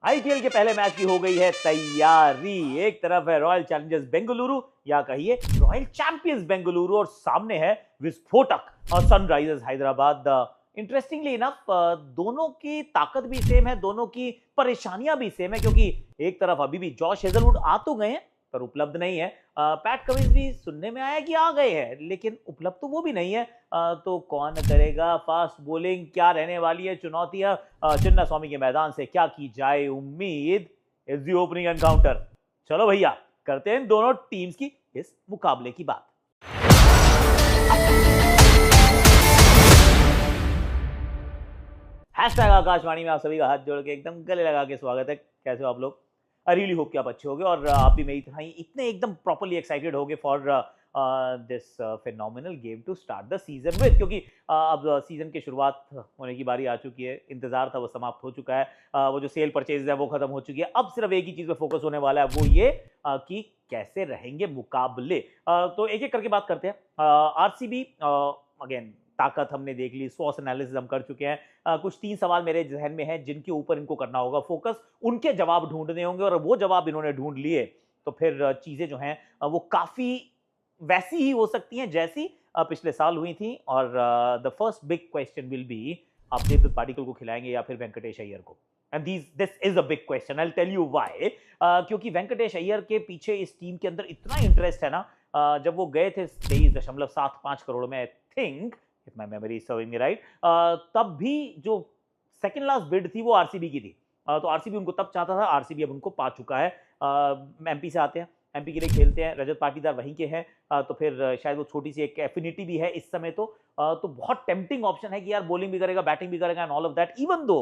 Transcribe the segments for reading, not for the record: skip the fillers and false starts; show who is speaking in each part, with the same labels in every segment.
Speaker 1: IPL के पहले match की हो गई है तैयारी। एक तरफ है रॉयल चैलेंजर्स बेंगलुरु या कहिए रॉयल चैंपियंस बेंगलुरु और सामने है विस्फोटक और सनराइजर्स हैदराबाद। इंटरेस्टिंगली इनफ दोनों की ताकत भी सेम है, दोनों की परेशानियां भी सेम है, क्योंकि एक तरफ अभी भी जॉश हेजलवुड आ तो गए हैं पर उपलब्ध नहीं है। पैट कमिंस भी सुनने में आया कि आ गए हैं लेकिन उपलब्ध तो वो भी नहीं है। तो कौन करेगा फास्ट बॉलिंग, क्या रहने वाली है चुनौतियां चिन्ना स्वामी के मैदान से, क्या की जाए उम्मीद इज दी ओपनिंग एनकाउंटर। चलो भैया करते हैं दोनों टीम्स की इस मुकाबले की बात। हैशटैग आकाशवाणी में आप सभी का हाथ जोड़ के एकदम गले लगा के स्वागत है। कैसे हो आप लोग? आई रियली होप कि आप अच्छे होगे और आप भी मेरी तरह ही इतने एकदम प्रॉपर्ली एक्साइटेड होगे for this phenomenal game to start the season with, क्योंकि अब सीजन की शुरुआत होने की बारी आ चुकी है। इंतजार था वो समाप्त हो चुका है। वो जो सेल परचेज है वो खत्म हो चुकी है। अब सिर्फ एक ही चीज पे फोकस होने वाला है, वो ये कि कैसे रहेंगे मुकाबले। तो एक एक करके बात करते हैं। आरसीबी अगेन ताकत हमने देख ली, स्वॉट एनालिसिस हम कर चुके हैं। कुछ 3 सवाल मेरे जहन में हैं जिनके ऊपर इनको करना होगा फोकस, उनके जवाब ढूंढने होंगे और वो जवाब इन्होंने ढूंढ लिए तो फिर चीजें जो हैं वो काफी वैसी ही हो सकती हैं जैसी पिछले साल हुई थी। और the first big question will be, आप देवदत्त पाटिकल को खिलाएंगे या फिर वेंकटेश अय्यर को? And this is a big question, I will tell you why. क्योंकि वेंकटेश अय्यर के पीछे इस टीम के अंदर इतना इंटरेस्ट है ना। जब वो गए थे 23.75 करोड़ में, I think if my memory is serving me right, तब भी जो सेकंड लास्ट बिड थी वो आरसीबी की थी। तो आरसीबी उनको तब चाहता था, आरसीबी अब उनको पा चुका है। एमपी से आते हैं, एमपी के लिए खेलते हैं, रजत पाटीदार वहीं के हैं। तो फिर शायद वो छोटी सी एक एफिनिटी भी है इस समय। तो बहुत टेम्पटिंग ऑप्शन है कि यार बॉलिंग भी करेगा, बैटिंग भी करेगा and all of that. Even though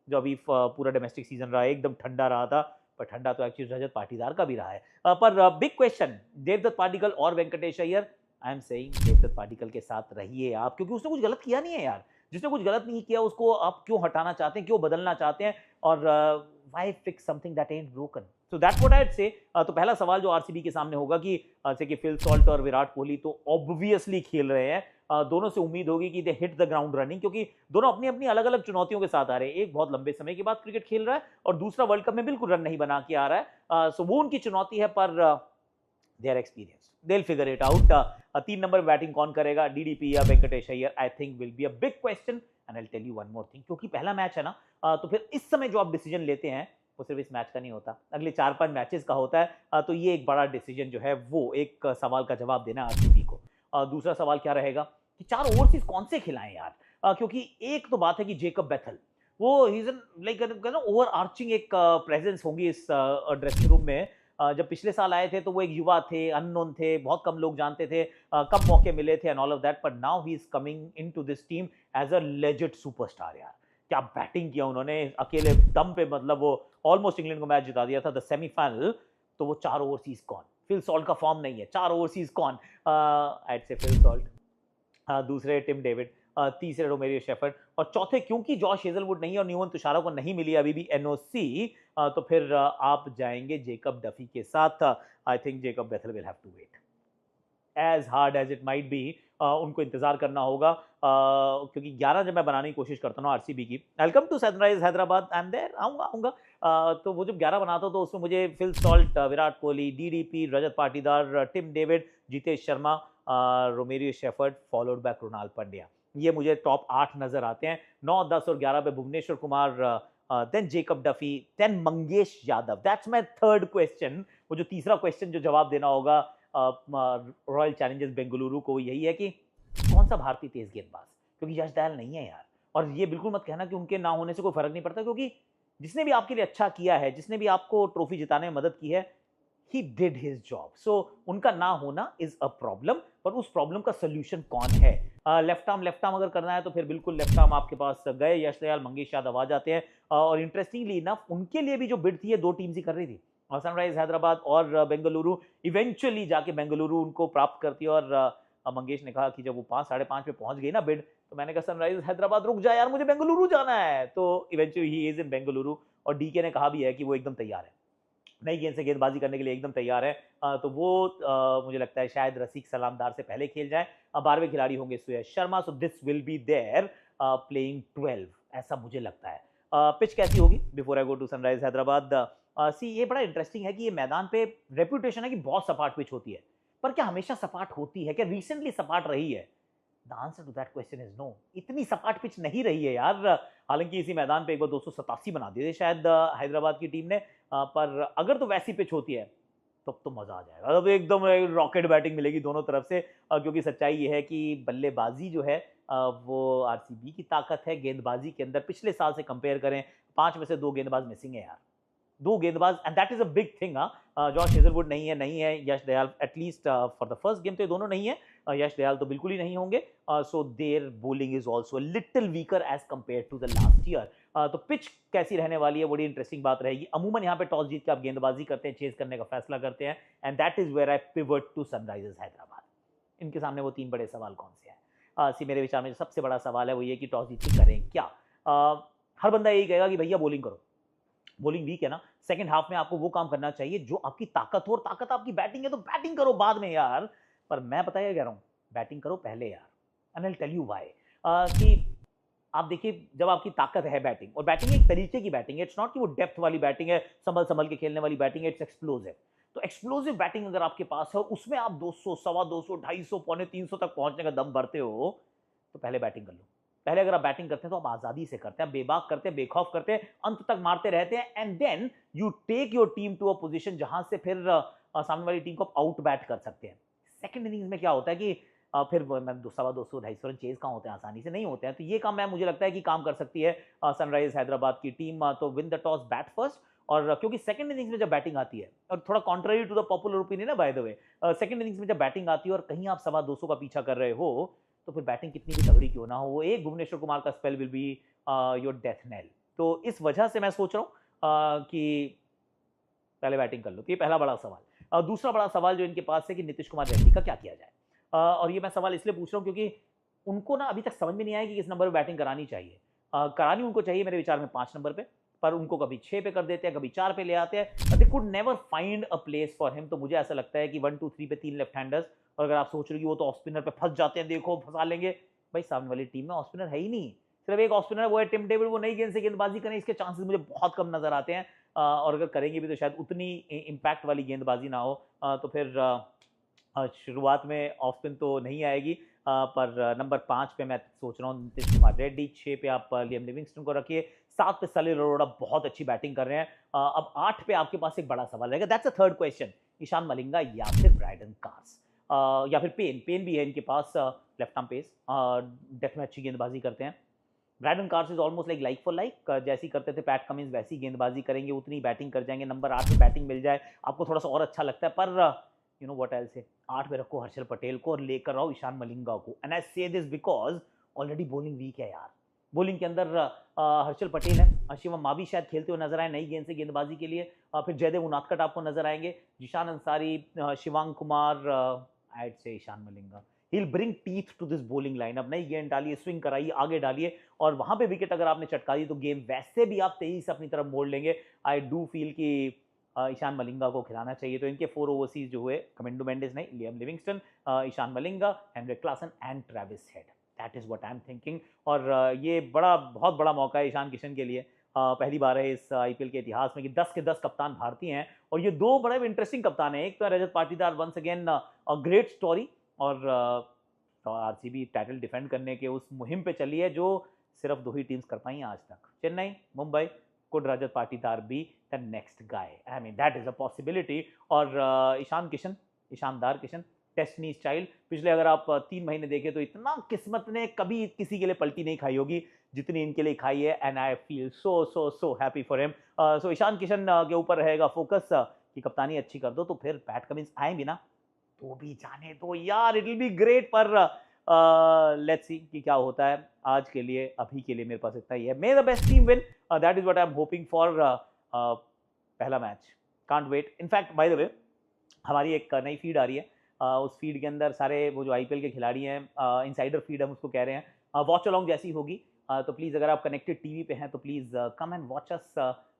Speaker 1: जो अभी पूरा डोमेस्टिक सीजन रहा है एकदम ठंडा रहा था, पर ठंडा तो एक्चुअली रजत पाटीदार का भी रहा है। पर बिग क्वेश्चन, देवदत्त पाटिकल और Venkatesh Iyer. I am saying Devdutt Padikkal के साथ रहिए आप, क्योंकि उसने कुछ गलत किया नहीं है यार। जिसने कुछ गलत नहीं किया उसको आप क्यों हटाना चाहते हैं, क्यों बदलना चाहते हैं? और why fix something that ant broken? So that's what I से। तो पहला सवाल जो आरसीबी के सामने होगा कि जैसे कि फिल सॉल्ट और विराट कोहली तो ऑब्वियसली खेल रहे हैं। दोनों से उम्मीद होगी कि दे हिट द ग्राउंड रनिंग, क्योंकि दोनों अपनी अपनी अलग अलग चुनौतियों के साथ आ रहे हैं। एक बहुत लंबे समय के बाद क्रिकेट खेल रहा है और दूसरा वर्ल्ड कप में बिल्कुल रन नहीं बना के आ रहा है। सो वो उनकी चुनौती है, पर they are experience, they will figure it out. 3 number batting कौन करेगा, डीडीपी या Venkatesh Iyer? I think will be a big question and I will tell you one more thing, क्योंकि पहला मैच है ना। तो फिर इस समय जो आप डिसीजन लेते हैं वो सिर्फ इस मैच का नहीं होता, अगले 4-5 मैचेस का होता है। तो ये एक बड़ा डिसीजन जो है वो एक सवाल का जवाब देना आरसीबी को। दूसरा सवाल क्या रहेगा कि 4 ओवरसीज कौन से खिलाएं यार? क्योंकि एक तो बात है कि जेकब बेथल, वो he is like over arching एक प्रेजेंस होगी इस ड्रेसिंग रूम में। जब पिछले साल आए थे तो वो एक युवा थे, अननोन थे, बहुत कम लोग जानते थे, कम मौके मिले थे and all of that, but now he is coming into this team as a legend superstar. यार क्या बैटिंग किया उन्होंने अकेले दम पे, मतलब वो ऑलमोस्ट इंग्लैंड को मैच जिता दिया था द सेमीफाइनल। तो वो 4 ओवरसीज कौन? फिल सॉल्ट का फॉर्म नहीं है, 4 ओवरसीज कौन? आई से फिल सॉल्ट, दूसरे टिम डेविड, तीसरे रोमेरियो शेफर्ड और चौथे क्योंकि जॉश हेजलवुड नहीं है और न्यूमन तुषारा को नहीं मिली अभी भी एनओसी, तो फिर आप जाएंगे जेकब डफी के साथ। I think Jacob Bethell will have to wait as hard as it might be. उनको इंतजार करना होगा, क्योंकि 11 जब मैं बनाने की कोशिश करता हूँ आरसीबी की, welcome to sunrise Hyderabad, I am there, आऊंगा। तो वो जब 11 बनाता हूँ तो उसमें मुझे Phil Salt, Virat Kohli, DDP, Rajat Patidar, Tim David, Jitesh Sharma, Romario Shepherd followed by Krunal Pandya, ये मुझे टॉप 8 नजर आते हैं। 9, 10 और 11 पे Bhuvneshwar Kumar, then Jacob Duffy, then Mangesh Yadav. That's my third question. वो जो तीसरा क्वेश्चन जो जवाब देना होगा रॉयल चैलेंजर्स बेंगलुरु को, यही है कि कौन सा भारतीय तेज गेंदबाज, क्योंकि यश दयाल नहीं है यार। और ये बिल्कुल मत कहना कि उनके ना होने से कोई फर्क नहीं पड़ता, क्योंकि जिसने भी आपके लिए अच्छा किया है, जिसने भी आपको ट्रॉफी जिताने में मदद की है, he did his job. So उनका ना होना is a problem, पर उस प्रॉब्लम का सोल्यूशन कौन है? लेफ्ट आर्म अगर करना है तो फिर बिल्कुल लेफ्ट आर्म आपके पास गए, यश दयाल, मंगेश यादव आ जाते हैं। और इंटरेस्टिंगली इनफ उनके लिए भी जो बिड थी ये 2 टीम्स ही कर रही थी, सनराइज हैदराबाद और बेंगलुरु। इवेंचुअली जाके बेंगलुरु उनको प्राप्त करती है और मंगेश ने कहा कि जब वो 5, 5.5 पे पहुंच गई ना बिड, तो मैंने कहा सनराइज हैदराबाद रुक जाए यार, मुझे बेंगलुरु जाना है। तो eventually he is in Bengaluru और डीके ने कहा भी है कि वो एकदम तैयार है, नई गेंद से गेंदबाजी करने के लिए एकदम तैयार है। तो वो मुझे लगता है शायद रसिक सलामदार से पहले खेल जाए। 12वें खिलाड़ी होंगे Suyash Sharma. So this will be there playing 12, ऐसा मुझे लगता है। पिच कैसी होगी before I go to sunrise Hyderabad? See ये बड़ा इंटरेस्टिंग है कि ये मैदान पे रेपुटेशन है कि बहुत सपाट पिच होती है, पर क्या हमेशा सपाट होती है? क्या रिसेंटली सपाट रही है? The answer to that question is no. इतनी सपाट पिच नहीं रही है यार। हालांकि इसी मैदान पे एक बार 287 बना दिए थे शायद हैदराबाद की टीम ने, पर अगर तो वैसी पिच होती है तब तो मजा आ जाएगा, तब एकदम रॉकेट बैटिंग मिलेगी दोनों तरफ से। क्योंकि सच्चाई ये है कि बल्लेबाजी जो है वो आरसीबी की ताकत है। गेंदबाजी के अंदर पिछले साल से कंपेयर करें, 5 में से 2 गेंदबाज मिसिंग है यार, 2 गेंदबाज, and that is a big thing. Josh Hazlewood नहीं है Yash Dayal, at least for the first game तो ये दोनों नहीं है। यश दयाल तो बिल्कुल ही नहीं होंगे। So their bowling is also little weaker as compare to the last year. तो पिच कैसी रहने वाली है, बड़ी इंटरेस्टिंग बात रहेगी। अमूमन यहाँ पे टॉस जीत के आप गेंदबाजी करते हैं, चेज करने का फैसला करते हैं, and that is where I pivot to Sunrisers Hyderabad. इनके सामने वो 3 बड़े सवाल कौन से हैं? मेरे विचार में सबसे बड़ा सवाल है वो ये कि टॉस जीत के करें क्या। हर बंदा यही कहेगा कि भैया बॉलिंग करो, बॉलिंग वीक है ना, सेकंड हाफ में आपको वो काम करना चाहिए जो आपकी ताकत हो, और ताकत आपकी बैटिंग है तो बैटिंग करो बाद में यार। पर मैं पता है कह रहा हूं, बैटिंग करो पहले यार, and I will tell you why. कि आप देखिए, जब आपकी ताकत है बैटिंग, और बैटिंग एक तरीके की बैटिंग है, इट्स नॉट कि वो डेप्थ वाली बैटिंग है, संभल संभल के खेलने वाली बैटिंग है, इट्स एक्सप्लोसिव। तो एक्सप्लोसिव बैटिंग अगर आपके पास है, उसमें आप 200, सवा 200, 250, पौने 300 तक पहुंचने का दम भरते हो, तो पहले बैटिंग कर लो। पहले अगर आप बैटिंग करते हैं तो आप आजादी से करते हैं, बेबाक करते हैं, बेखौफ करते हैं, अंत तक मारते रहते हैं, and then you take your team to a position जहां से फिर सामने वाली टीम को आउट बैट कर सकते हैं। सेकंड इनिंग्स में क्या होता है कि फिर मैं 200, 250 रन चेज कहाँ होते हैं, आसानी से नहीं होते हैं। तो ये काम मुझे लगता है कि काम कर सकती है सनराइजर्स हैदराबाद की टीम। तो win the toss, bat first, और क्योंकि सेकंड इनिंग्स में जब बैटिंग आती है, और थोड़ा contrary to the popular opinion है by the way, second innings में जब बैटिंग आती है और कहीं आप सवा 200 का पीछा कर रहे हो, तो फिर बैटिंग कितनी भी तगड़ी क्यों ना हो, वो एक भुवनेश्वर कुमार का spell will be your death nail. तो इस वजह से मैं सोच रहा हूँ कि पहले बैटिंग कर लो। तो ये पहला बड़ा सवाल। दूसरा बड़ा सवाल जो इनके पास है कि नीतीश कुमार रेड्डी का क्या किया जाए। और ये मैं सवाल इसलिए पूछ रहा हूँ क्योंकि उनको ना अभी तक समझ में नहीं आया कि किस नंबर पर बैटिंग करानी चाहिए। करानी उनको चाहिए मेरे विचार में 5 नंबर पे, पर उनको कभी 6 पे कर देते हैं, कभी 4 पे ले आते हैं। They could never find a place for him. तो मुझे ऐसा लगता है कि 1, 2, 3 पे 3 लेफ्ट हैंडर्स, और अगर आप सोच रहे हो कि वो तो ऑफ स्पिनर पे फंस जाते हैं, देखो फंसा लेंगे, भाई सामने वाली टीम में ऑफ स्पिनर है ही नहीं, सिर्फ एक ऑफ स्पिनर वो है टिम डेविड। वो नई गेंद से गेंदबाजी करें, इसके चांसेस मुझे बहुत कम नजर आते हैं, और अगर करेंगे भी तो शायद उतनी इम्पैक्ट वाली गेंदबाजी ना हो। तो फिर शुरुआत में ऑफ स्पिन तो नहीं आएगी। पर नंबर 5 पे मैं सोच रहा हूँ नीतीश कुमार रेड्डी, 6 पे आप लियम लिविंगस्टन को रखिए, 7 पे सलील अरोड़ा बहुत अच्छी बैटिंग कर रहे हैं। अब 8 पे आपके पास एक बड़ा सवाल रहेगा, that's a third question, Eshan Malinga या फिर ब्राइडन कार्स, या फिर पेन भी है इनके पास, लेफ्ट आर्म पेस, डेथ में अच्छी गेंदबाजी करते हैं। Brydon Carse is almost like for like, जैसी करते थे पैट कमिंस वैसी गेंदबाजी करेंगे, उतनी बैटिंग कर जाएंगे। नंबर 8 पे बैटिंग मिल जाए आपको थोड़ा सा और अच्छा लगता है, पर you know what I will say, 8 पे रखो हर्षल पटेल को और लेकर आओ ईशान मलिंगा को। And I say this because already bowling weak है यार। बॉलिंग के अंदर हर्षल पटेल है, शिवम मावी शायद खेलते हुए नजर आए नई गेंद से गेंदबाजी के लिए, फिर जयदेव उनादकट आपको नजर आएंगे, Zeeshan Ansari, Shivang Kumar, I would say Eshan Malinga. He'll bring teeth to this bowling lineup। नई गेंद डालिए, स्विंग कराइए, आगे डालिए, और वहां पे विकेट अगर आपने चटका दी तो गेम वैसे भी आप तेजी से अपनी तरफ मोड़ लेंगे। आई डू फील कि ईशान मलिंगा को खिलाना चाहिए। तो इनके 4 ओवरसीज जो हुए, कमेंडो मेंडिस नहीं, Liam Livingstone, Eshan Malinga, Heinrich Klaasen and Travis Head, that is what I am thinking. और ये बहुत बड़ा मौका है ईशान किशन के लिए। पहली बार है इस आईपीएल के इतिहास में कि 10 के 10 कप्तान भारतीय हैं, और ये 2 बड़े इंटरेस्टिंग कप्तान हैं। एक तो Rajat Patidar, once again a great story, और आरसीबी टाइटल डिफेंड करने के उस मुहिम पे चली है जो सिर्फ 2 ही टीम्स कर पाई हैं आज तक, Chennai, Mumbai. Could Rajat Patidar be the next guy? I mean that is a possibility. और ईशान किशन, ईशानदार किशन, टेस्टनीज चाइल्ड, पिछले अगर आप 3 महीने देखें तो इतना किस्मत ने कभी किसी के लिए पलटी नहीं खाई होगी जितनी इनके लिए खाई है, and I feel so happy for him. So Ishan Kishan के ऊपर रहेगा फोकस कि कप्तानी अच्छी कर दो, तो फिर पैट कमिंस आए भी ना तो भी जाने दो यार, इट विल बी ग्रेट। पर लेट्स सी कि क्या होता है। आज के लिए, अभी के लिए मेरे पास इतना ही है। May the best team win, that is what I am hoping for. पहला match, can't wait. In fact by the way, हमारी एक नई फीड आ रही है, उस फीड के अंदर सारे वो जो आईपीएल के खिलाड़ी हैं, इनसाइडर फीड हम उसको कह रहे हैं, वॉच अलॉन्ग जैसी होगी। तो प्लीज़ अगर आप कनेक्टेड टीवी पे हैं तो प्लीज़ कम एंड वॉच अस।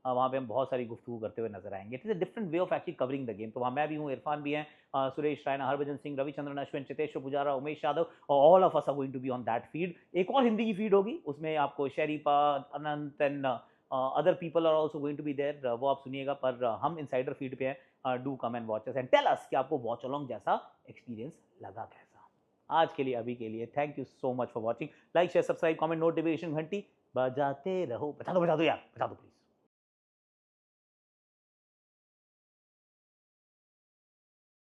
Speaker 1: वहाँ पे हम बहुत सारी गुफ्तगू करते हुए नजर आएंगे। It is a different way of actually covering the game. तो वहाँ मैं भी हूँ, इरफान भी हैं, Suresh Raina, Harbhajan Singh, Ravichandran Ashwin, Cheteshwar Pujara, Umesh Yadav, all of us are going to be on that feed. एक और हिंदी की फीड होगी, उसमें आपको Sharifa, Anant and other people are also going to be there, वो आप सुनिएगा, पर हम इनसाइडर फीड पे हैं, do come and watch us and tell us कि आपको वॉच अलोंग जैसा एक्सपीरियंस लगा कैसा। आज के लिए, अभी के लिए thank you so much for watching. Like share subscribe comment notification घंटी बजाते रहो। बजा दो यार, बजा दो प्लीज।